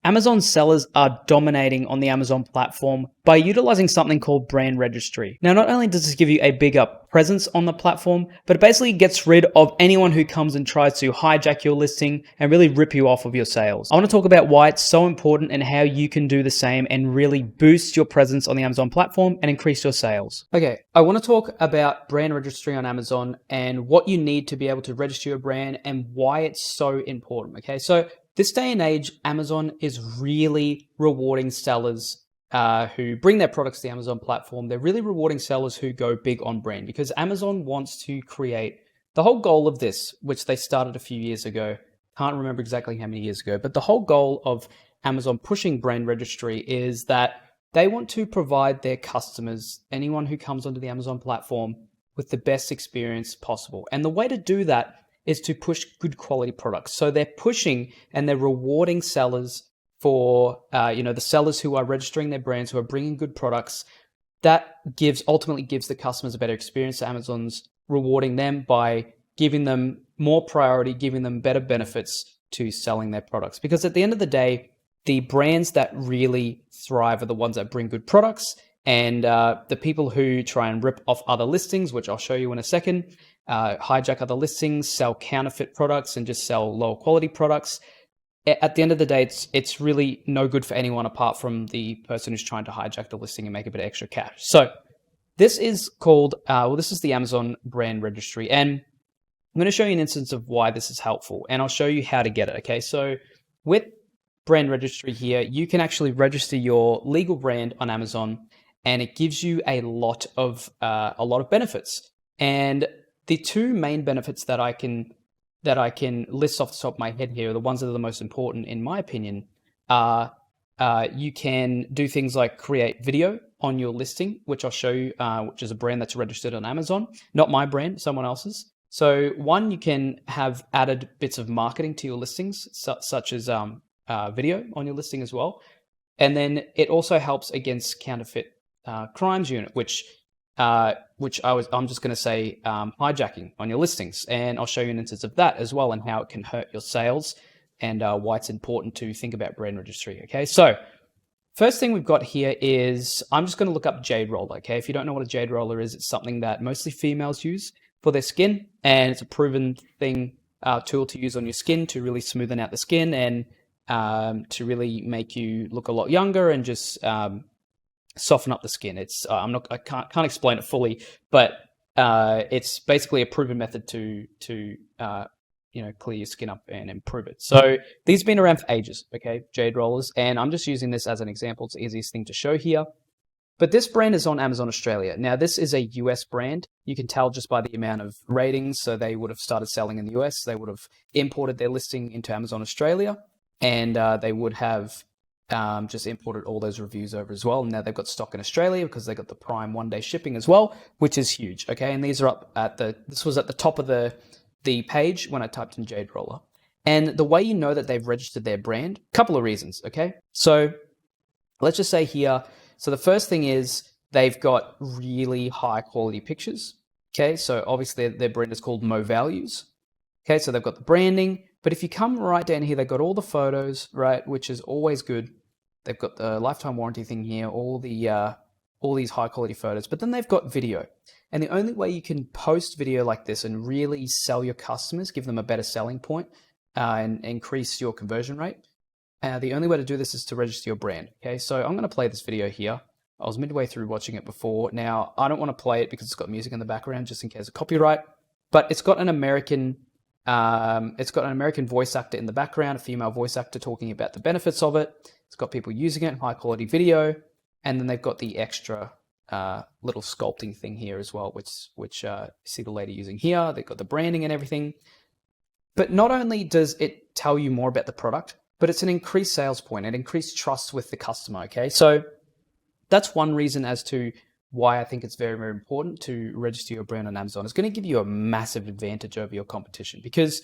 Amazon sellers are dominating on the Amazon platform by utilizing something called brand registry. Now, not only does this give you a bigger presence on the platform, but it basically gets rid of anyone who comes and tries to hijack your listing and really rip you off of your sales. I want to talk about why it's so important and how you can do the same and really boost your presence on the Amazon platform and increase your sales. Okay, I want to talk about brand registry on Amazon and what you need to be able to register your brand and why it's so important. Okay, so this day and age, Amazon is really rewarding sellers who bring their products to the Amazon platform. They're really rewarding sellers who go big on brand because Amazon wants to create the whole goal of this, which they started a few years ago. Can't remember exactly how many years ago, but the whole goal of Amazon pushing brand registry is that they want to provide their customers, anyone who comes onto the Amazon platform, with the best experience possible. And the way to do that is to push good quality products. So they're pushing and they're rewarding sellers for, the sellers who are registering their brands, who are bringing good products. That ultimately gives the customers a better experience. So Amazon's rewarding them by giving them more priority, giving them better benefits to selling their products. Because at the end of the day, the brands that really thrive are the ones that bring good products. And the people who try and rip off other listings, which I'll show you in a second, hijack other listings, sell counterfeit products, and just sell lower quality products. At the end of the day, it's really no good for anyone apart from the person who's trying to hijack the listing and make a bit of extra cash. So this is called, this is the Amazon brand registry. And I'm going to show you an instance of why this is helpful, and I'll show you how to get it. Okay, so with brand registry here, you can actually register your legal brand on Amazon, and it gives you a lot of benefits. And the two main benefits that I can list off the top of my head here, the ones that are the most important in my opinion, are you can do things like create video on your listing, which I'll show you, which is a brand that's registered on Amazon, not my brand, someone else's. So one, you can have added bits of marketing to your listings, such as video on your listing as well. And then it also helps against counterfeit crimes unit, which I'm just going to say hijacking on your listings, and I'll show you an instance of that as well and how it can hurt your sales and why it's important to think about brand registry. Okay, so first thing we've got here is I'm just going to look up jade roller. Okay, if you don't know what a jade roller is, it's something that mostly females use for their skin, and it's a proven tool to use on your skin to really smoothen out the skin and to really make you look a lot younger and just soften up the skin. It's I can't explain it fully, but it's basically a proven method to clear your skin up and improve it. So these have been around for ages, okay, jade rollers, and I'm just using this as an example. It's the easiest thing to show here. But this brand is on Amazon Australia. Now, this is a US brand. You can tell just by the amount of ratings. So they would have started selling in the US. They would have imported their listing into Amazon Australia, and they would have just imported all those reviews over as well. And now they've got stock in Australia because they got the Prime one-day shipping as well, which is huge. Okay, and these are up at this was at the top of the page when I typed in jade roller. And the way you know that they've registered their brand, a couple of reasons. Okay, so let's just say here. So the first thing is they've got really high quality pictures. Okay, so obviously their brand is called Mo Values. Okay, so they've got the branding, but if you come right down here, they've got all the photos, right, which is always good. They've got the lifetime warranty thing here, all these high quality photos, but then they've got video. And the only way you can post video like this and really sell your customers, give them a better selling point, and increase your conversion rate, the only way to do this is to register your brand. Okay, so I'm going to play this video here. I was midway through watching it before. Now, I don't want to play it because it's got music in the background just in case of copyright, but it's got an American voice actor in the background, a female voice actor talking about the benefits of it. It's got people using it, high quality video, and then they've got the extra little sculpting thing here as well, which you see the lady using here. They've got the branding and everything. But not only does it tell you more about the product, but it's an increased sales point and increased trust with the customer. Okay, so that's one reason as to why I think it's very, very important to register your brand on Amazon. It's going to give you a massive advantage over your competition because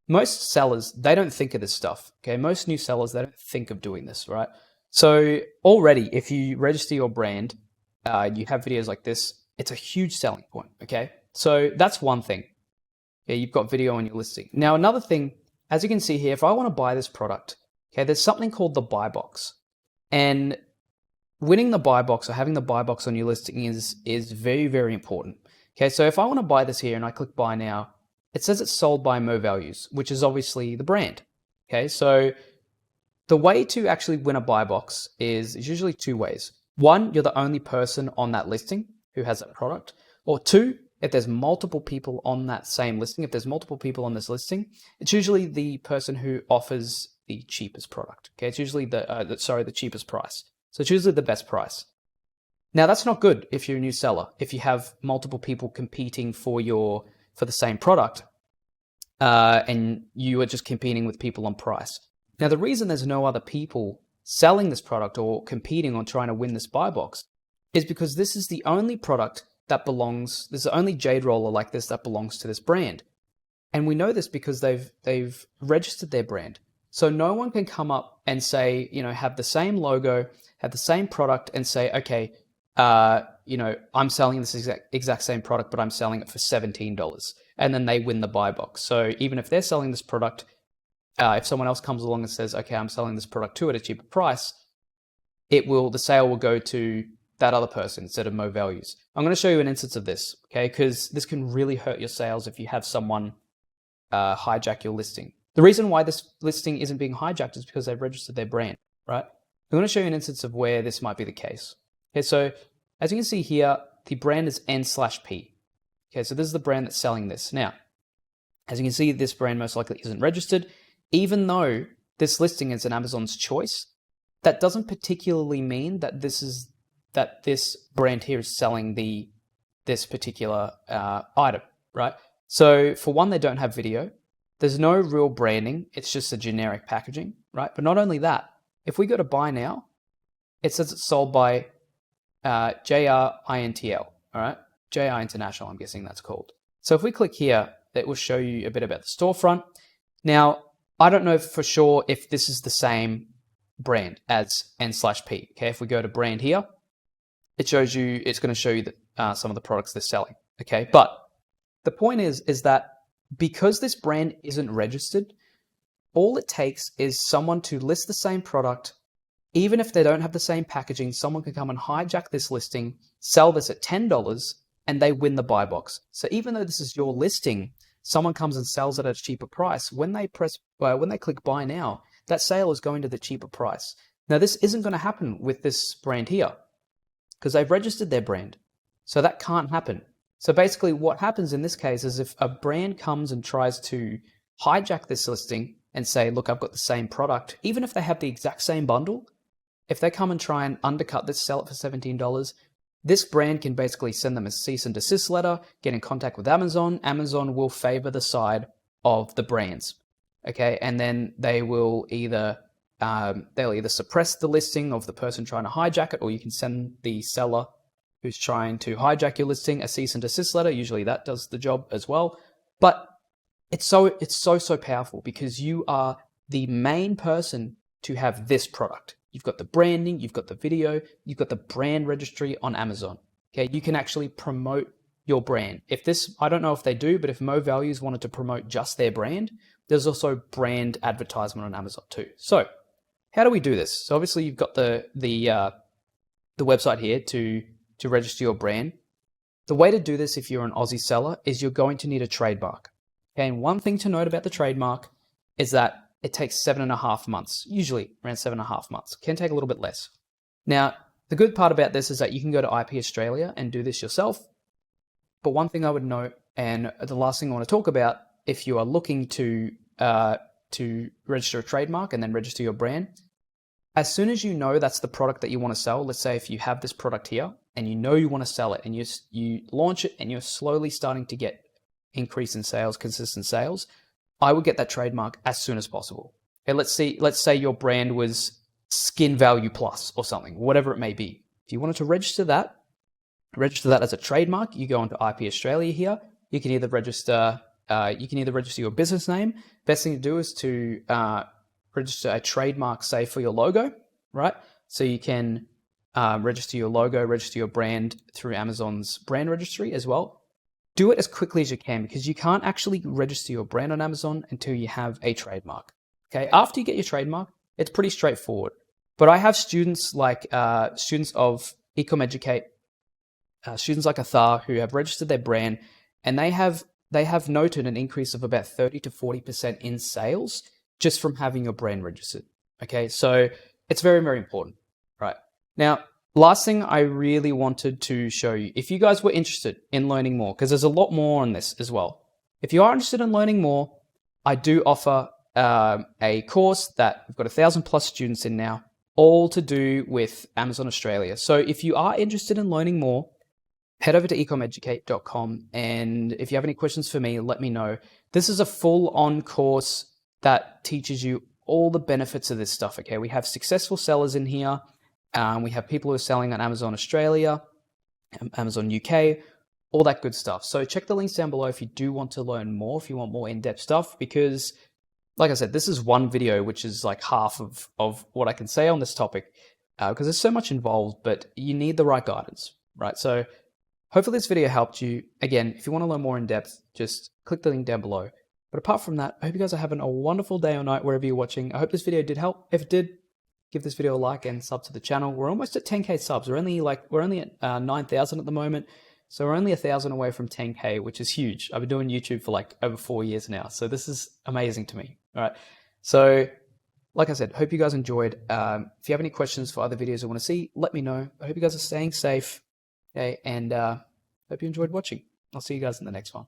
most sellers, they don't think of this stuff. Okay, most new sellers, they don't think of doing this, right? So already, if you register your brand, you have videos like this, it's a huge selling point. Okay, so that's one thing. Yeah, you've got video on your listing. Now, another thing, as you can see here, if I want to buy this product, Okay, there's something called the buy box. And winning the buy box or having the buy box on your listing is very, very important. Okay, so if I want to buy this here and I click buy now, it says it's sold by Mo Values, which is obviously the brand. Okay, so the way to actually win a buy box is usually two ways. One, you're the only person on that listing who has that product. Or two, if there's multiple people on that same listing, if there's multiple people on this listing, it's usually the person who offers the cheapest product. Okay, it's usually the cheapest price. So it's usually the best price. Now that's not good if you're a new seller. If you have multiple people competing for the same product, and you are just competing with people on price. Now the reason there's no other people selling this product or competing on trying to win this buy box is because this is the only product that belongs. There's the only jade roller like this that belongs to this brand, and we know this because they've registered their brand. So no one can come up and say, have the same logo, have the same product and say, okay, I'm selling this exact same product, but I'm selling it for $17. And then they win the buy box. So even if they're selling this product, if someone else comes along and says, okay, I'm selling this product too at a cheaper price, the sale will go to that other person instead of Mo Values. I'm going to show you an instance of this, okay? Because this can really hurt your sales if you have someone hijack your listing. The reason why this listing isn't being hijacked is because they've registered their brand, right? I'm going to show you an instance of where this might be the case. Okay, so as you can see here, the brand is N/P. Okay, so this is the brand that's selling this. Now, as you can see, this brand most likely isn't registered. Even though this listing is an Amazon's choice, that doesn't particularly mean that this brand here is selling this particular item, right? So for one, they don't have video. There's no real branding. It's just a generic packaging, right? But not only that, if we go to buy now, it says it's sold by JRINTL, all right? JR International, I'm guessing that's called. So if we click here, it will show you a bit about the storefront. Now, I don't know for sure if this is the same brand as N/P. Okay, if we go to brand here, it's going to show you some of the products they're selling. Okay, but the point is that because this brand isn't registered, all it takes is someone to list the same product. Even if they don't have the same packaging, someone can come and hijack this listing, sell this at $10, and they win the buy box. So even though this is your listing, someone comes and sells it at a cheaper price. When they click buy now, that sale is going to the cheaper price. Now this isn't going to happen with this brand here because they've registered their brand. So that can't happen. So basically what happens in this case is if a brand comes and tries to hijack this listing and say, look, I've got the same product, even if they have the exact same bundle, if they come and try and undercut this, sell it for $17, this brand can basically send them a cease and desist letter, get in contact with Amazon. Amazon will favor the side of the brands, okay? And then they will they'll either suppress the listing of the person trying to hijack it, or you can send the seller who's trying to hijack your listing a cease and desist letter. Usually that does the job as well. But it's so powerful because you are the main person to have this product. You've got the branding, you've got the video, you've got the brand registry on Amazon. Okay, you can actually promote your brand. I don't know if they do, but if Mo Values wanted to promote just their brand, there's also brand advertisement on Amazon too. So how do we do this? So obviously you've got the website here to register your brand. The way to do this if you're an Aussie seller is you're going to need a trademark. Okay, and one thing to note about the trademark is that it takes 7.5 months, usually around 7.5 months. It can take a little bit less. Now, the good part about this is that you can go to IP Australia and do this yourself. But one thing I would note, and the last thing I want to talk about, if you are looking to register a trademark and then register your brand, as soon as you know that's the product that you want to sell, let's say if you have this product here and you know you want to sell it and you launch it and you're slowly starting to get increase in sales, consistent sales, I would get that trademark as soon as possible. Okay, let's say your brand was Skin Value Plus or something, whatever it may be. If you wanted to register that as a trademark, you go onto IP Australia here. You can either register your business name. Best thing to do is to register a trademark, say for your logo, right? So you can register your logo, register your brand through Amazon's brand registry as well. Do it as quickly as you can because you can't actually register your brand on Amazon until you have a trademark. Okay, after you get your trademark, It's pretty straightforward. But I have students like students of Ecom Educate, students like Athar who have registered their brand, and they have noted an increase of about 30 to 40% in sales just from having your brand registered. Okay, so it's very, very important, right? Now, last thing I really wanted to show you, if you guys were interested in learning more, because there's a lot more on this as well. If you are interested in learning more, I do offer a course that we've got 1,000 plus students in now, all to do with Amazon Australia. So if you are interested in learning more, head over to ecomeducate.com, and if you have any questions for me, let me know. This is a full-on course that teaches you all the benefits of this stuff, okay? We have successful sellers in here. We have people who are selling on Amazon Australia, Amazon UK, all that good stuff. So check the links down below if you do want to learn more, if you want more in-depth stuff, because like I said, this is one video, which is like half of what I can say on this topic, because there's so much involved, but you need the right guidance, right? So hopefully this video helped you. Again, if you want to learn more in depth, just click the link down below. But apart from that, I hope you guys are having a wonderful day or night wherever you're watching. I hope this video did help. If it did, give this video a like and sub to the channel. We're almost at 10K subs. We're only at 9,000 at the moment. So we're only 1,000 away from 10K, which is huge. I've been doing YouTube for like over 4 years now. So this is amazing to me. All right. So like I said, hope you guys enjoyed. If you have any questions for other videos you want to see, let me know. I hope you guys are staying safe. Okay. And hope you enjoyed watching. I'll see you guys in the next one.